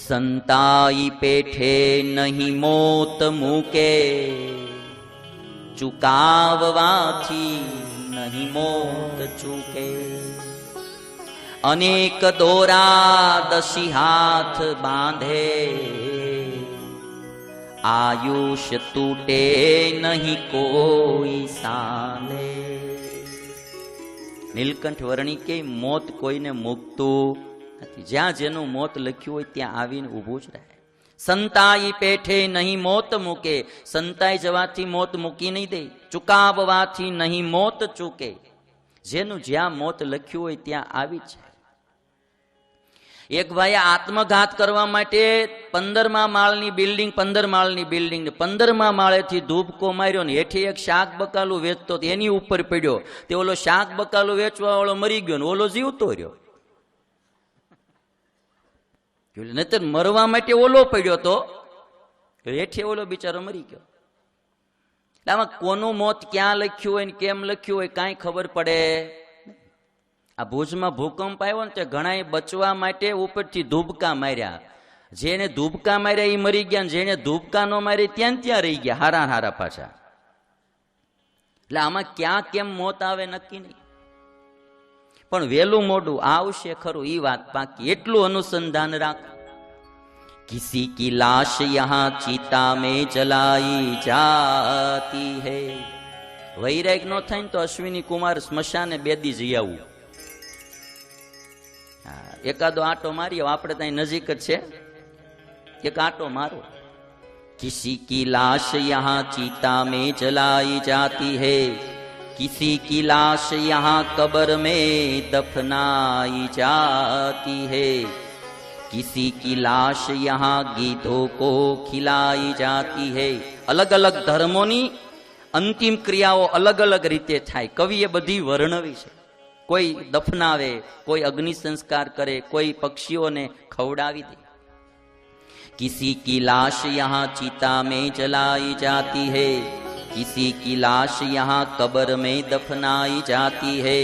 સંતાઈ પેઠે નહીં મોત મૂકે, ચુકાવવાથી નહીં મોત ચૂકે. અનેક દોરા દસી હાથ બાંધે, આયુષ તૂટે નહીં કોઈ સાંધે. નીલકંઠ વર્ણી કે મોત કોઈને મૂકતું નથી. જ્યાં જેનું મોત લખ્યું હોય ત્યાં આવીને ઊભું જ રહે. સંતાઈ પેઠે નહીં મોત મૂકે, સંતાઈ જવાથી મોત મૂકી નહીં દે, ચુકાવવાથી નહીં મોત ચૂકે. જેનું જ્યાં મોત લખ્યું હોય ત્યાં આવી જ છે. એક ભાઈએ આત્મઘાત કરવા માટે 15મા માળની બિલ્ડિંગ 15 માળની બિલ્ડિંગ 15મા માળેથી ધૂબકો માર્યો ને હેઠે એક શાક બકાલું વેચતો એની ઉપર પડ્યો. તે ઓલો શાક બકાલું વેચવા વાળો મરી ગયો ને ઓલો જીવતો રહ્યો. નહીતર મરવા માટે ઓલો પડ્યો તો હેઠે ઓલો બિચારો મરી ગયો. આમાં કોનું મોત ક્યાં લખ્યું હોય ને કેમ લખ્યું હોય કાંઈ ખબર પડે. આ ભુજમાં ભૂકંપ આવ્યો ને તે ઘણા બચવા માટે ઉપરથી ધૂબકા માર્યા. જેને ધૂબકા માર્યા એ મરી ગયા, જેને ધૂબકા ન મારી ત્યાં રહી ગયા હારા હારા પાછા. એટલે આમાં ક્યાં કેમ મોત આવે નક્કી નહીં, પણ વેલું મોડું આવશે ખરું એ વાત પાકી. એટલું અનુસંધાન રાખ. કિસી કી લાશ યહાં ચિતા મેં જલાઈ જાતી હૈ. વૈરાગ નો થાય ને તો અશ્વિની કુમાર સ્મશાને બેદી જઈ આવું. એકાદો આટો મારી આપણે ત્યાં નજીક જ છે, એક આટો મારો. કિસી કી લાશ યહાં ચિતા મેં જલાઈ જાતી હૈ, किसी की लाश यहाँ कब्र में दफनाई जाती है, किसी की लाश यहाँ गीधों को खिलाई जाती है. अलग अलग धर्मोनी अंतिम क्रियाओ अलग अलग रीते थाय. कविए बधी वर्णवी છે. કોઈ દફનાવે, કોઈ અગ્નિ સંસ્કાર કરે, કોઈ પક્ષીઓને ખવડાવી દે. किसी की लाश यहाँ चिता में जलाई जाती है, किसी की लाश यहाँ कब्र में दफनाई जाती है,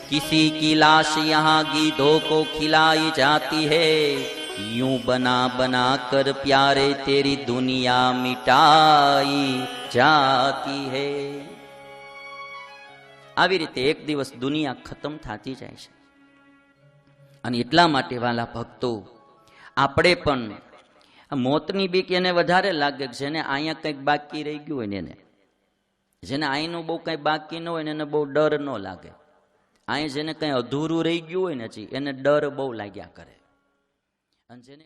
किसी की लाश यहाँ गीधों को खिलाई जाती है. यूं बना बना कर प्यारे तेरी दुनिया मिटाई जाती है. આવી રીતે એક દિવસ દુનિયા ખતમ થતી જાય છે. અને એટલા માટે વાલા ભક્તો, આપણે પણ મોતની બીક એને વધારે લાગે. જેને અહીંયા કંઈક બાકી રહી ગયું હોય ને એને, જેને અહીંનું બહુ કંઈ બાકી ન હોય ને એને બહુ ડર ન લાગે. અહીં જેને કંઈ અધૂરું રહી ગયું હોય ને એને ડર બહુ લાગ્યા કરે. અને જેને